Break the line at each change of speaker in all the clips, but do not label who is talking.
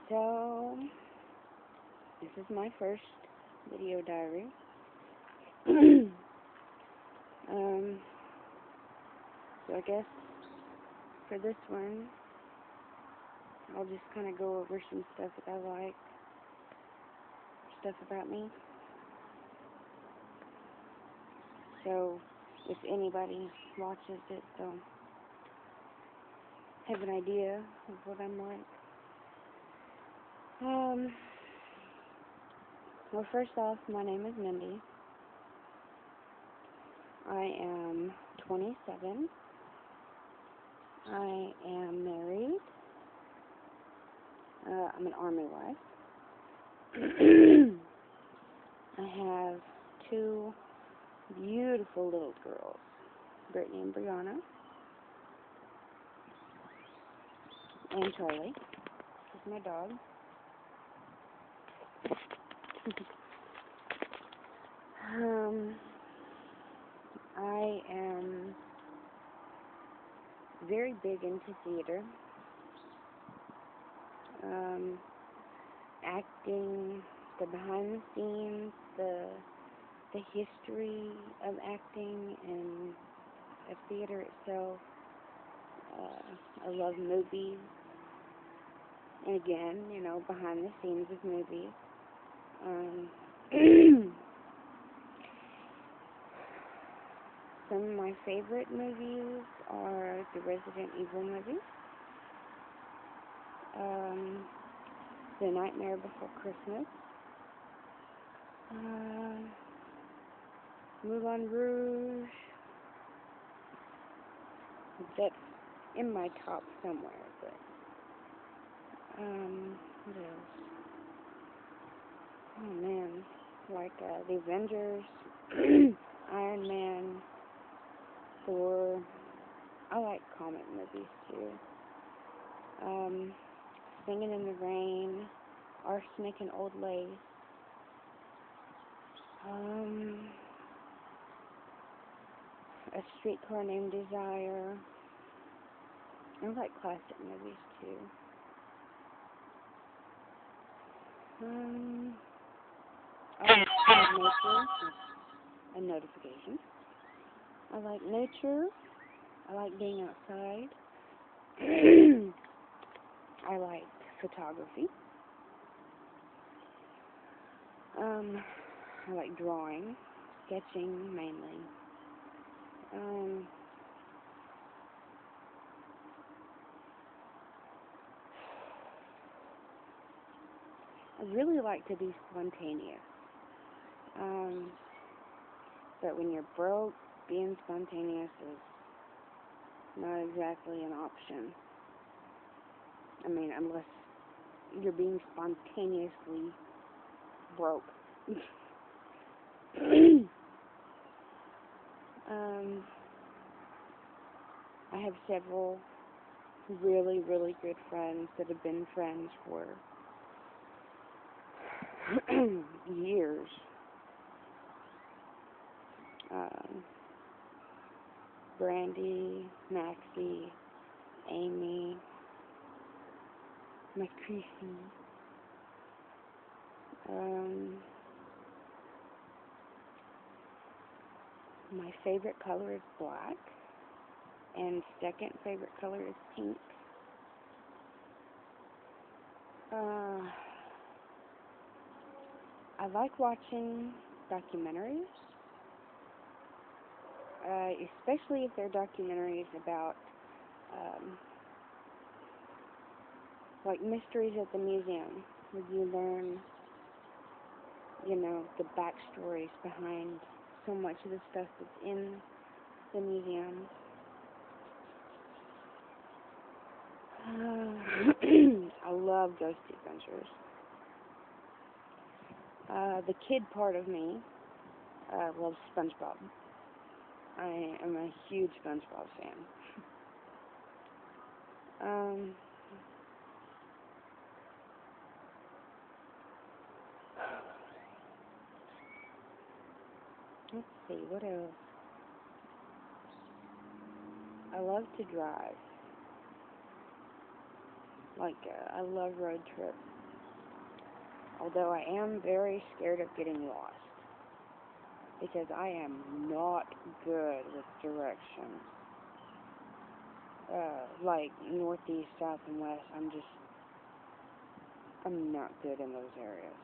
So, this is my first video diary. um, so I guess for this one, I'll just kind of go over some stuff that I like, stuff about me. So, if anybody watches it, they'll have an idea of what I'm like. Well, first off, my name is Mindy. I am 27. I am married. I'm an Army wife. I have two beautiful little girls, Brittany and Brianna, and Charlie. This is my dog. I am very big into theater, acting, the behind the scenes, the history of acting and of theater itself. I love movies, and again, behind the scenes of movies. Some of my favorite movies are the Resident Evil movies, The Nightmare Before Christmas, Moulin Rouge. That's in my top somewhere, but what else? Oh man, like the Avengers, Iron Man, Thor. I like comic movies too. Singing in the Rain, Arsenic and Old Lace. A Streetcar Named Desire. I like classic movies too. I like nature. A notification. I like nature. I like being outside. I like photography. I like drawing, sketching mainly. I really like to be spontaneous. But when you're broke, being spontaneous is not exactly an option. I mean, unless you're being spontaneously broke. I have several really, really good friends that have been friends for years. Brandy, Maxie, Amy, McCreasy. My favorite color is black, and second favorite color is pink. I like watching documentaries, especially if they're documentaries about like mysteries at the museum, where you learn, the backstories behind so much of the stuff that's in the museum. I love Ghost Adventures. The kid part of me loves SpongeBob. I am a huge SpongeBob fan. Let's see, what else? I love to drive. Like, I love road trips. Although I am very scared of getting lost. Because I am not good with directions. Like northeast, south, and west, I'm not good in those areas.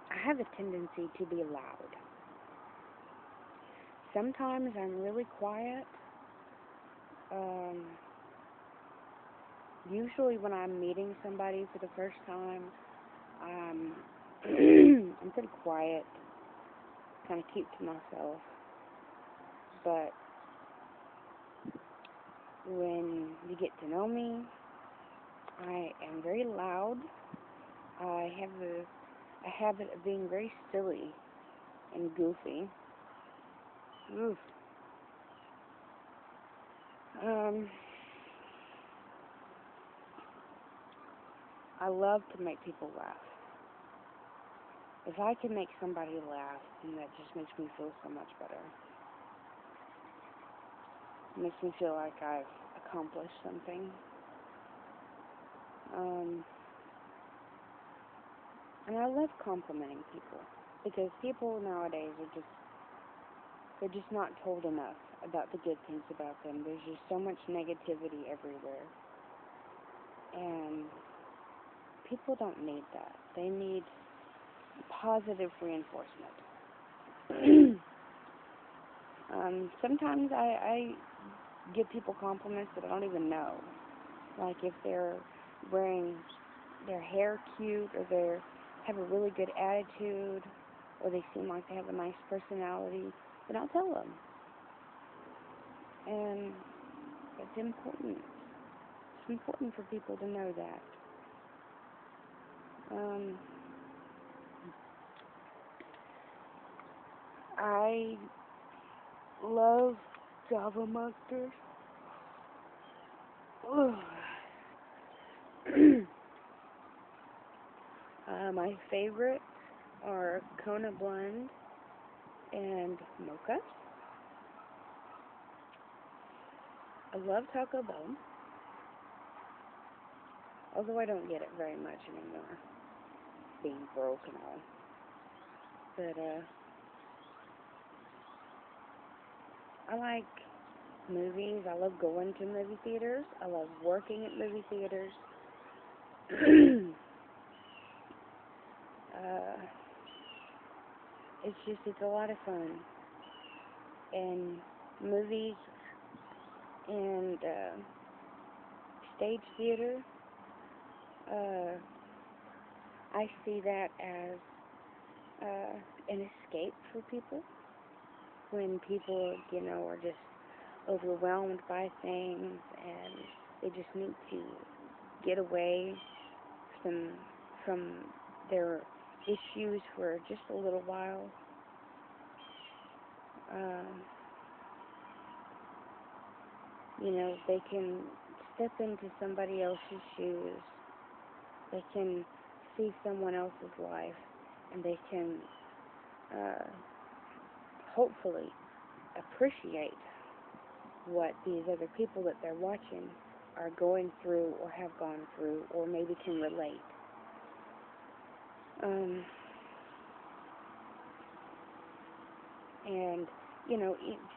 I have a tendency to be loud. Sometimes I'm really quiet. Usually when I'm meeting somebody for the first time, I'm pretty quiet, kind of keep to myself. But when you get to know me, I am very loud. I have a habit of being very silly and goofy. Oof. I love to make people laugh. If I can make somebody laugh, then that just makes me feel so much better. It makes me feel like I've accomplished something. And I love complimenting people, because people nowadays they're just not told enough about the good things about them. There's just so much negativity everywhere. And people don't need that. They need positive reinforcement. Sometimes I give people compliments that I don't even know. Like if they're wearing their hair cute, or they have a really good attitude, or they seem like they have a nice personality, then I'll tell them. And it's important. It's important for people to know that. I love Java Monsters. My favorites are Kona Blend and Mocha. I love Taco Bell, although I don't get it very much anymore, being broke and all. But I like movies. I love going to movie theaters. I love working at movie theaters. It's a lot of fun. And movies and stage theater, I see that as an escape for people. When people, are just overwhelmed by things, and they just need to get away from their issues for just a little while. They can step into somebody else's shoes. They can see someone else's life, and they can hopefully appreciate what these other people that they're watching are going through, or have gone through, or maybe can relate. And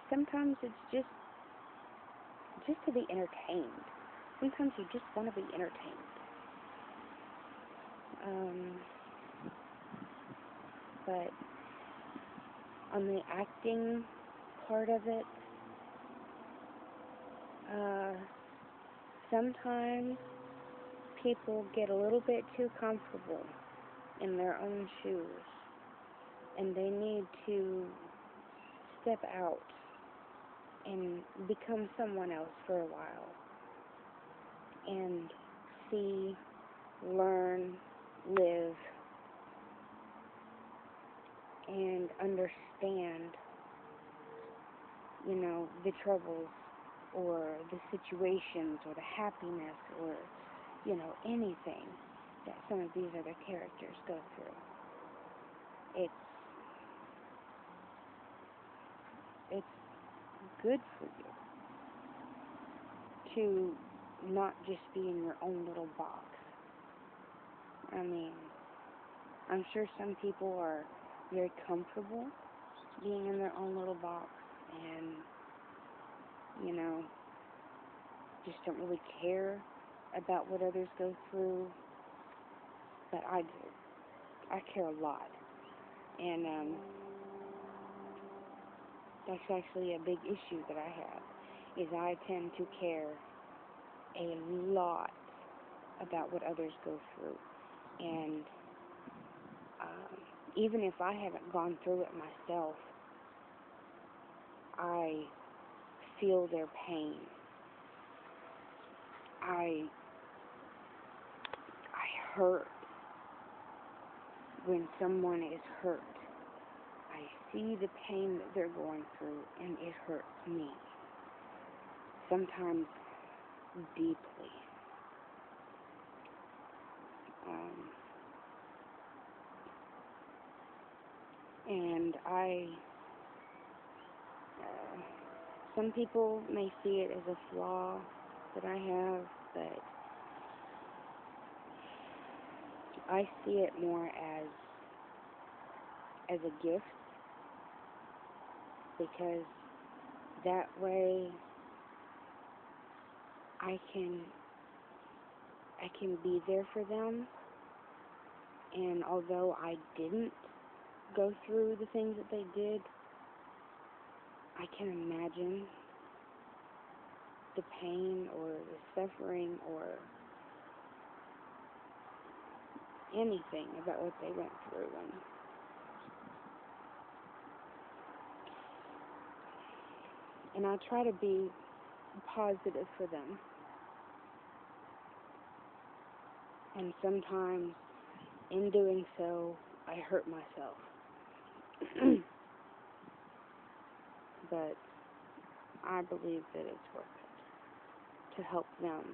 sometimes it's just to be entertained. Sometimes you just want to be entertained. But on the acting part of it, sometimes people get a little bit too comfortable in their own shoes, and they need to step out and become someone else for a while, and see, learn, live, and understand, the troubles, or the situations, or the happiness, or, anything. that some of these other characters go through. It's good for you to not just be in your own little box. I mean, I'm sure some people are very comfortable being in their own little box and, you know, just don't really care about what others go through. But I do. I care a lot. And that's actually a big issue that I have, is I tend to care a lot about what others go through. And even if I haven't gone through it myself, I feel their pain. I hurt when someone is hurt. I see the pain that they're going through, and it hurts me. Sometimes deeply. And some people may see it as a flaw that I have, but I see it more as a gift, because that way I can be there for them. And although I didn't go through the things that they did, I can imagine the pain or the suffering or anything about what they went through. And I try to be positive for them. And sometimes, in doing so, I hurt myself. But I believe that it's worth it to help them,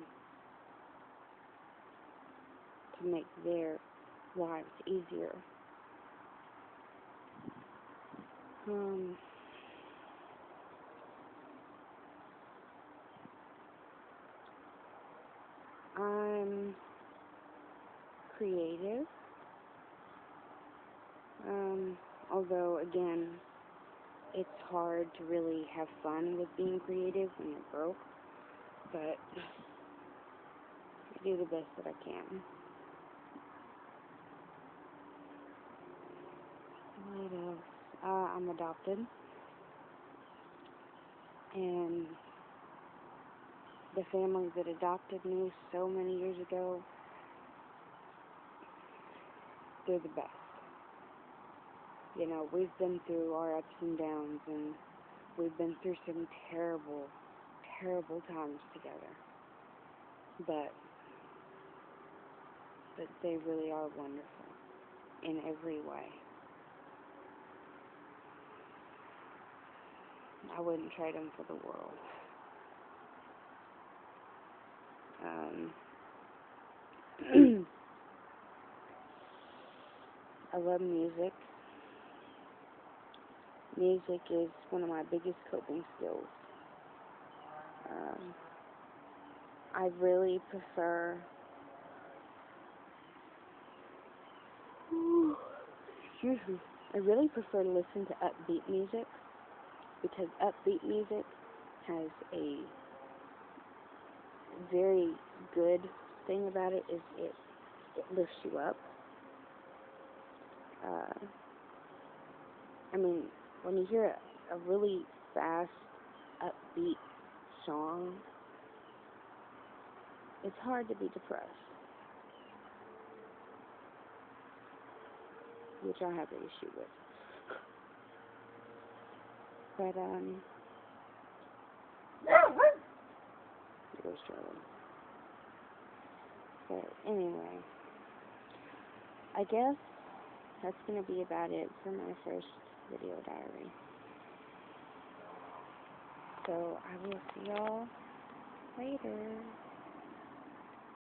to make their lives easier. I'm creative, although again, it's hard to really have fun with being creative when you're broke, but I do the best that I can. What else? I'm adopted, and the family that adopted me so many years ago, they're the best. You know, we've been through our ups and downs, and we've been through some terrible, terrible times together. But they really are wonderful in every way. I wouldn't trade them for the world. I love music. Music is one of my biggest coping skills. I really prefer I really prefer to listen to upbeat music, because upbeat music has a very good thing about it, is it lifts you up. I mean, when you hear a really fast, upbeat song, it's hard to be depressed, which I have an issue with. But, it goes Charlie. But anyway, I guess that's going to be about it for my first video diary. So I will see y'all later.